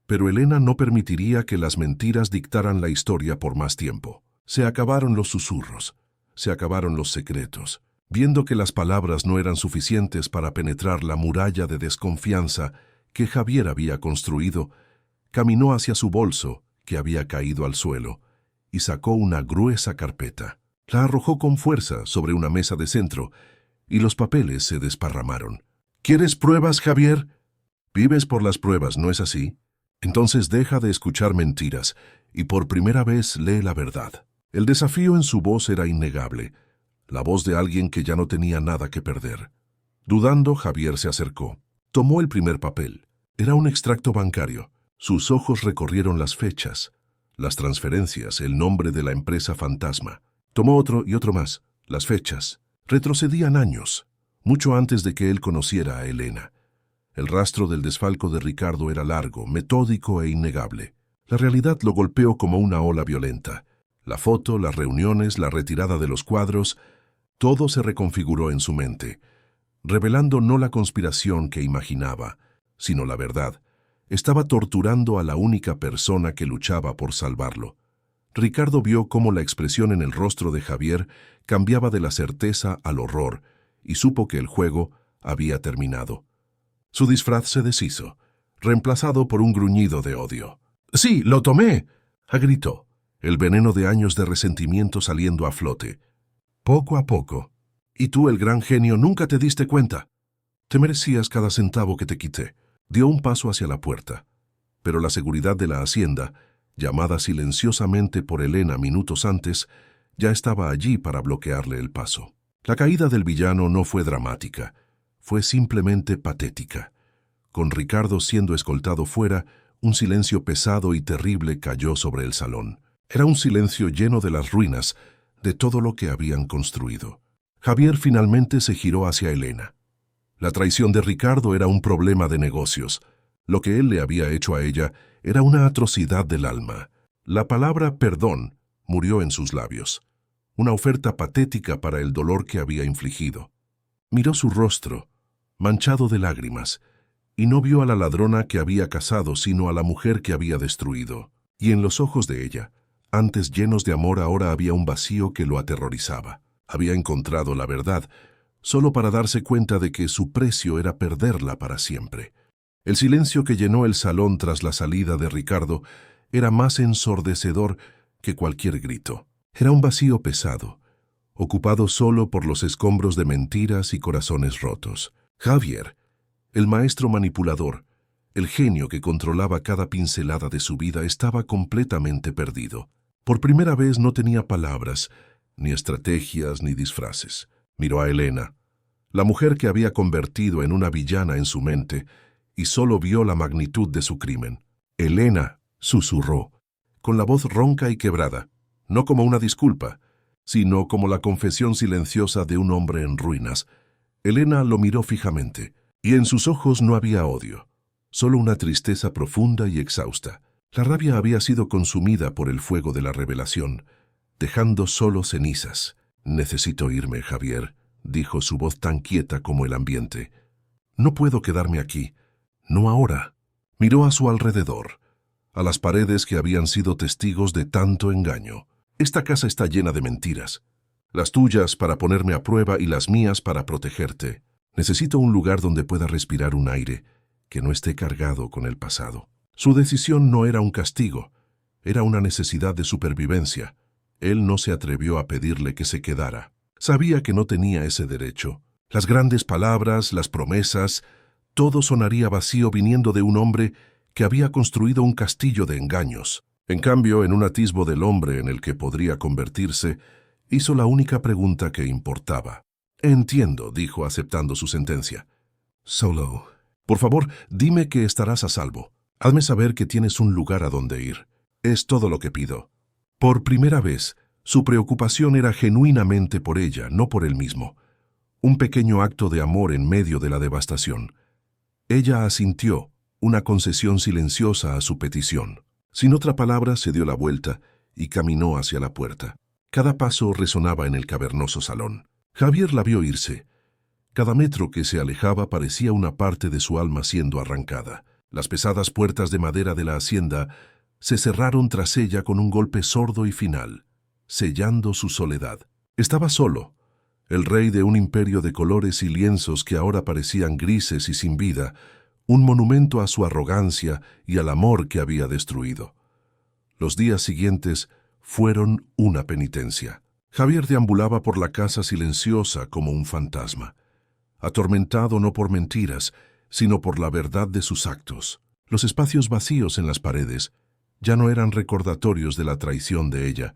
Pero Elena no permitiría que las mentiras dictaran la historia por más tiempo. Se acabaron los susurros, se acabaron los secretos. Viendo que las palabras no eran suficientes para penetrar la muralla de desconfianza que Javier había construido, caminó hacia su bolso, que había caído al suelo, y sacó una gruesa carpeta. La arrojó con fuerza sobre una mesa de centro, y los papeles se desparramaron. ¿Quieres pruebas, Javier? Vives por las pruebas, ¿no es así? Entonces deja de escuchar mentiras, y por primera vez lee la verdad. El desafío en su voz era innegable, la voz de alguien que ya no tenía nada que perder. Dudando, Javier se acercó. Tomó el primer papel. Era un extracto bancario. Sus ojos recorrieron las fechas, las transferencias, el nombre de la empresa fantasma. Tomó otro y otro más. Las fechas retrocedían años, mucho antes de que él conociera a Elena. El rastro del desfalco de Ricardo era largo, metódico e innegable. La realidad lo golpeó como una ola violenta. La foto, las reuniones, la retirada de los cuadros, todo se reconfiguró en su mente, revelando no la conspiración que imaginaba, sino la verdad. Estaba torturando a la única persona que luchaba por salvarlo. Ricardo vio cómo la expresión en el rostro de Javier cambiaba de la certeza al horror y supo que el juego había terminado. Su disfraz se deshizo, reemplazado por un gruñido de odio. «¡Sí, lo tomé!», gritó, el veneno de años de resentimiento saliendo a flote. «Poco a poco. Y tú, el gran genio, nunca te diste cuenta. Te merecías cada centavo que te quité». Dio un paso hacia la puerta, pero la seguridad de la hacienda, llamada silenciosamente por Elena minutos antes, ya estaba allí para bloquearle el paso. La caída del villano no fue dramática, fue simplemente patética. Con Ricardo siendo escoltado fuera, un silencio pesado y terrible cayó sobre el salón. Era un silencio lleno de las ruinas de todo lo que habían construido. Javier finalmente se giró hacia Elena. La traición de Ricardo era un problema de negocios. Lo que él le había hecho a ella era una atrocidad del alma. La palabra perdón murió en sus labios, una oferta patética para el dolor que había infligido. Miró su rostro, manchado de lágrimas, y no vio a la ladrona que había casado, sino a la mujer que había destruido. Y en los ojos de ella, antes llenos de amor, ahora había un vacío que lo aterrorizaba. Había encontrado la verdad, solo para darse cuenta de que su precio era perderla para siempre. El silencio que llenó el salón tras la salida de Ricardo era más ensordecedor que cualquier grito. Era un vacío pesado, ocupado solo por los escombros de mentiras y corazones rotos. Javier, el maestro manipulador, el genio que controlaba cada pincelada de su vida, estaba completamente perdido. Por primera vez no tenía palabras, ni estrategias, ni disfraces. Miró a Elena, la mujer que había convertido en una villana en su mente, y solo vio la magnitud de su crimen. «Elena», susurró, con la voz ronca y quebrada, no como una disculpa, sino como la confesión silenciosa de un hombre en ruinas. Elena lo miró fijamente, y en sus ojos no había odio, solo una tristeza profunda y exhausta. La rabia había sido consumida por el fuego de la revelación, dejando solo cenizas. «Necesito irme, Javier», dijo su voz tan quieta como el ambiente. «No puedo quedarme aquí. No ahora». Miró a su alrededor, a las paredes que habían sido testigos de tanto engaño. «Esta casa está llena de mentiras. Las tuyas para ponerme a prueba y las mías para protegerte. Necesito un lugar donde pueda respirar un aire que no esté cargado con el pasado». Su decisión no era un castigo, era una necesidad de supervivencia. Él no se atrevió a pedirle que se quedara. Sabía que no tenía ese derecho. Las grandes palabras, las promesas, todo sonaría vacío viniendo de un hombre que había construido un castillo de engaños. En cambio, en un atisbo del hombre en el que podría convertirse, hizo la única pregunta que importaba. «Entiendo», dijo aceptando su sentencia. «Solo, por favor, dime que estarás a salvo. Hazme saber que tienes un lugar a donde ir. Es todo lo que pido». Por primera vez, su preocupación era genuinamente por ella, no por él mismo. Un pequeño acto de amor en medio de la devastación. Ella asintió, una concesión silenciosa a su petición. Sin otra palabra, se dio la vuelta y caminó hacia la puerta. Cada paso resonaba en el cavernoso salón. Javier la vio irse. Cada metro que se alejaba parecía una parte de su alma siendo arrancada. Las pesadas puertas de madera de la hacienda se cerraron tras ella con un golpe sordo y final, sellando su soledad. Estaba solo, el rey de un imperio de colores y lienzos que ahora parecían grises y sin vida, un monumento a su arrogancia y al amor que había destruido. Los días siguientes fueron una penitencia. Javier deambulaba por la casa silenciosa como un fantasma, atormentado no por mentiras, sino por la verdad de sus actos. Los espacios vacíos en las paredes ya no eran recordatorios de la traición de ella,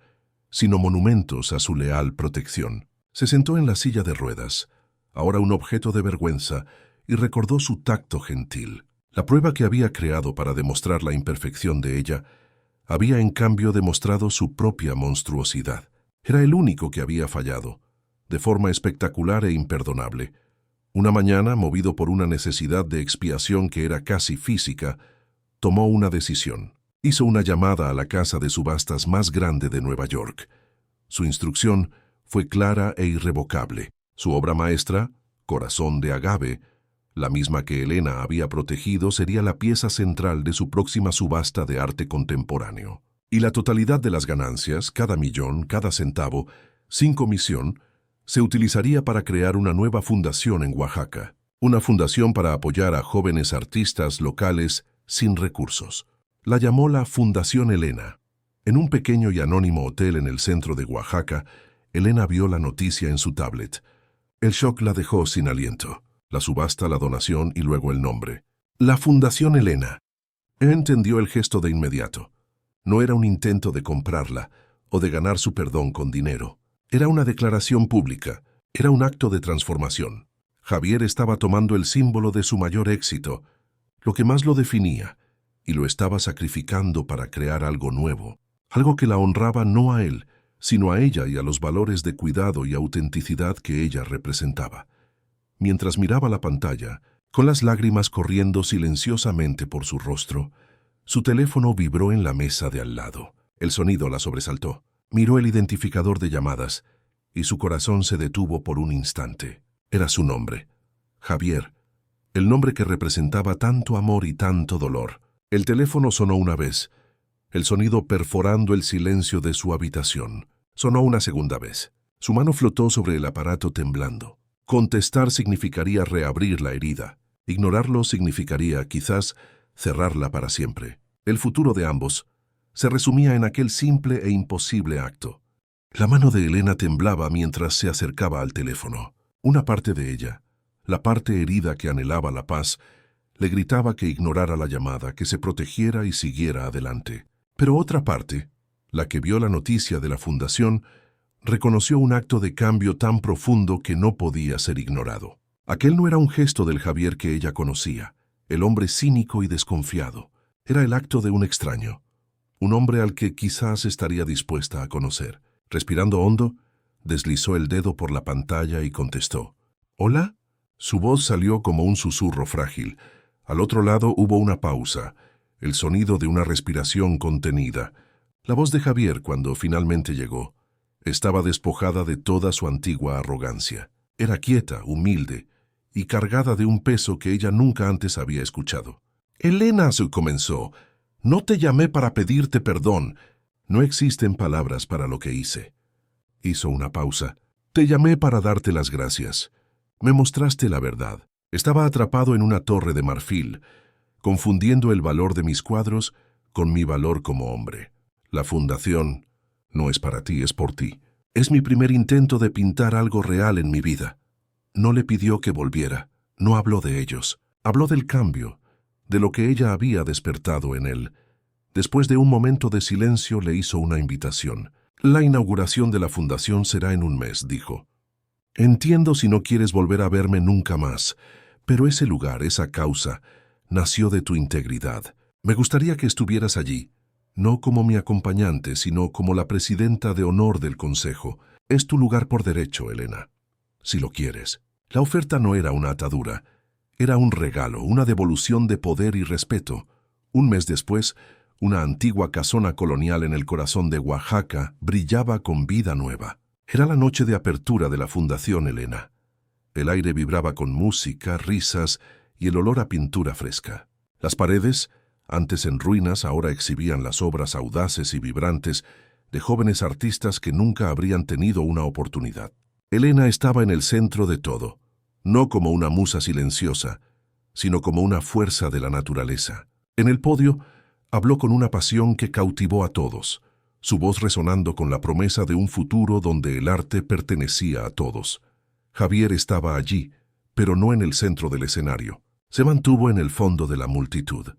sino monumentos a su leal protección. Se sentó en la silla de ruedas, ahora un objeto de vergüenza, y recordó su tacto gentil. La prueba que había creado para demostrar la imperfección de ella había en cambio demostrado su propia monstruosidad. Era el único que había fallado, de forma espectacular e imperdonable. Una mañana, movido por una necesidad de expiación que era casi física, tomó una decisión. Hizo una llamada a la casa de subastas más grande de Nueva York. Su instrucción fue clara e irrevocable. Su obra maestra, Corazón de Agave, la misma que Elena había protegido, sería la pieza central de su próxima subasta de arte contemporáneo. Y la totalidad de las ganancias, cada millón, cada centavo, sin comisión, se utilizaría para crear una nueva fundación en Oaxaca. Una fundación para apoyar a jóvenes artistas locales sin recursos. La llamó la Fundación Elena. En un pequeño y anónimo hotel en el centro de Oaxaca, Elena vio la noticia en su tablet. El shock la dejó sin aliento. La subasta, la donación y luego el nombre. La Fundación Elena. Entendió el gesto de inmediato. No era un intento de comprarla o de ganar su perdón con dinero. Era una declaración pública. Era un acto de transformación. Javier estaba tomando el símbolo de su mayor éxito, lo que más lo definía, y lo estaba sacrificando para crear algo nuevo, algo que la honraba no a él, sino a ella y a los valores de cuidado y autenticidad que ella representaba. Mientras miraba la pantalla, con las lágrimas corriendo silenciosamente por su rostro, su teléfono vibró en la mesa de al lado. El sonido la sobresaltó. Miró el identificador de llamadas y su corazón se detuvo por un instante. Era su nombre, Javier, el nombre que representaba tanto amor y tanto dolor. El teléfono sonó una vez, el sonido perforando el silencio de su habitación. Sonó una segunda vez. Su mano flotó sobre el aparato temblando. Contestar significaría reabrir la herida. Ignorarlo significaría, quizás, cerrarla para siempre. El futuro de ambos se resumía en aquel simple e imposible acto. La mano de Elena temblaba mientras se acercaba al teléfono. Una parte de ella, la parte herida que anhelaba la paz, le gritaba que ignorara la llamada, que se protegiera y siguiera adelante. Pero otra parte, la que vio la noticia de la fundación, reconoció un acto de cambio tan profundo que no podía ser ignorado. Aquel no era un gesto del Javier que ella conocía, el hombre cínico y desconfiado. Era el acto de un extraño, un hombre al que quizás estaría dispuesta a conocer. Respirando hondo, deslizó el dedo por la pantalla y contestó. ¿Hola? Su voz salió como un susurro frágil. Al otro lado hubo una pausa, el sonido de una respiración contenida. La voz de Javier, cuando finalmente llegó, estaba despojada de toda su antigua arrogancia. Era quieta, humilde y cargada de un peso que ella nunca antes había escuchado. «Elena», comenzó, «no te llamé para pedirte perdón. No existen palabras para lo que hice». Hizo una pausa. «Te llamé para darte las gracias. Me mostraste la verdad. Estaba atrapado en una torre de marfil, confundiendo el valor de mis cuadros con mi valor como hombre. La fundación no es para ti, es por ti. Es mi primer intento de pintar algo real en mi vida». No le pidió que volviera, no habló de ellos. Habló del cambio, de lo que ella había despertado en él. Después de un momento de silencio le hizo una invitación. «La inauguración de la fundación será en un mes», dijo. «Entiendo si no quieres volver a verme nunca más, pero ese lugar, esa causa, nació de tu integridad. Me gustaría que estuvieras allí, no como mi acompañante, sino como la presidenta de honor del consejo. Es tu lugar por derecho, Elena, si lo quieres». La oferta no era una atadura, Era un regalo, una devolución de poder y respeto. Un mes después, una antigua casona colonial en el corazón de Oaxaca brillaba con vida nueva. Era la noche de apertura de la Fundación Elena. El aire vibraba con música, risas y el olor a pintura fresca. Las paredes, antes en ruinas, ahora exhibían las obras audaces y vibrantes de jóvenes artistas que nunca habrían tenido una oportunidad. Elena estaba en el centro de todo, no como una musa silenciosa, sino como una fuerza de la naturaleza. En el podio, habló con una pasión que cautivó a todos, su voz resonando con la promesa de un futuro donde el arte pertenecía a todos. Javier estaba allí, pero no en el centro del escenario. Se mantuvo en el fondo de la multitud,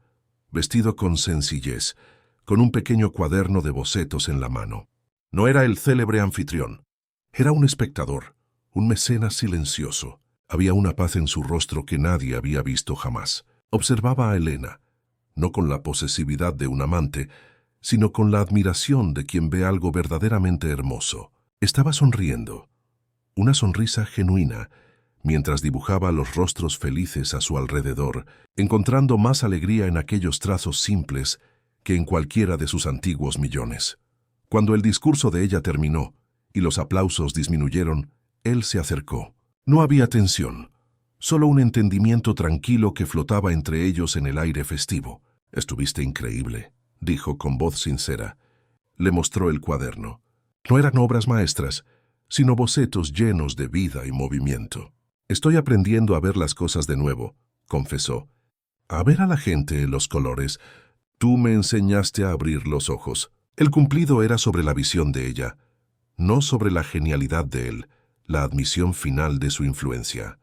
vestido con sencillez, con un pequeño cuaderno de bocetos en la mano. No era el célebre anfitrión. Era un espectador, un mecenas silencioso. Había una paz en su rostro que nadie había visto jamás. Observaba a Elena, no con la posesividad de un amante, sino con la admiración de quien ve algo verdaderamente hermoso. Estaba sonriendo, una sonrisa genuina, mientras dibujaba los rostros felices a su alrededor, encontrando más alegría en aquellos trazos simples que en cualquiera de sus antiguos millones. Cuando el discurso de ella terminó y los aplausos disminuyeron, él se acercó. No había tensión, solo un entendimiento tranquilo que flotaba entre ellos en el aire festivo. «Estuviste increíble», dijo con voz sincera. Le mostró el cuaderno. No eran obras maestras, sino bocetos llenos de vida y movimiento. «Estoy aprendiendo a ver las cosas de nuevo», confesó. «A ver a la gente, los colores. Tú me enseñaste a abrir los ojos». El cumplido era sobre la visión de ella, no sobre la genialidad de él, la admisión final de su influencia.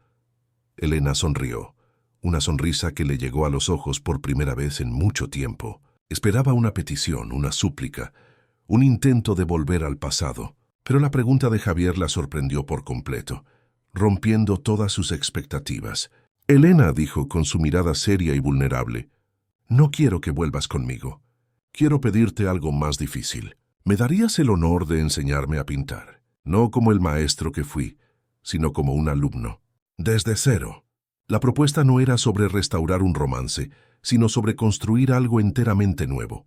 Elena sonrió, una sonrisa que le llegó a los ojos por primera vez en mucho tiempo. Esperaba una petición, una súplica, un intento de volver al pasado, pero la pregunta de Javier la sorprendió por completo, rompiendo todas sus expectativas. «Elena», dijo con su mirada seria y vulnerable, «no quiero que vuelvas conmigo. Quiero pedirte algo más difícil. ¿Me darías el honor de enseñarme a pintar? No como el maestro que fui, sino como un alumno. Desde cero». La propuesta no era sobre restaurar un romance, sino sobre construir algo enteramente nuevo.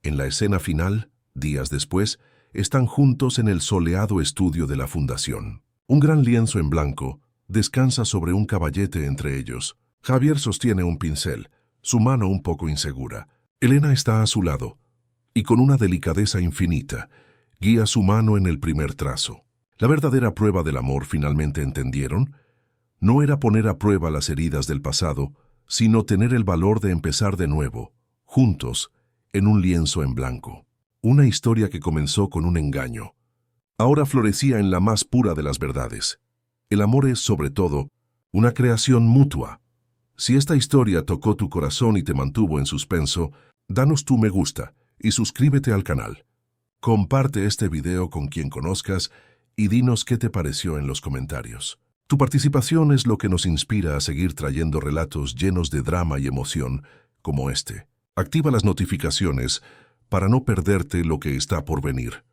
En la escena final, días después, están juntos en el soleado estudio de la Fundación. Un gran lienzo en blanco descansa sobre un caballete entre ellos. Javier sostiene un pincel, su mano un poco insegura. Elena está a su lado, y con una delicadeza infinita, guía su mano en el primer trazo. La verdadera prueba del amor, finalmente entendieron, no era poner a prueba las heridas del pasado, sino tener el valor de empezar de nuevo, juntos, en un lienzo en blanco. Una historia que comenzó con un engaño. Ahora florecía en la más pura de las verdades. El amor es, sobre todo, una creación mutua. Si esta historia tocó tu corazón y te mantuvo en suspenso, danos tu me gusta y suscríbete al canal. Comparte este video con quien conozcas y dinos qué te pareció en los comentarios. Tu participación es lo que nos inspira a seguir trayendo relatos llenos de drama y emoción como este. Activa las notificaciones para no perderte lo que está por venir.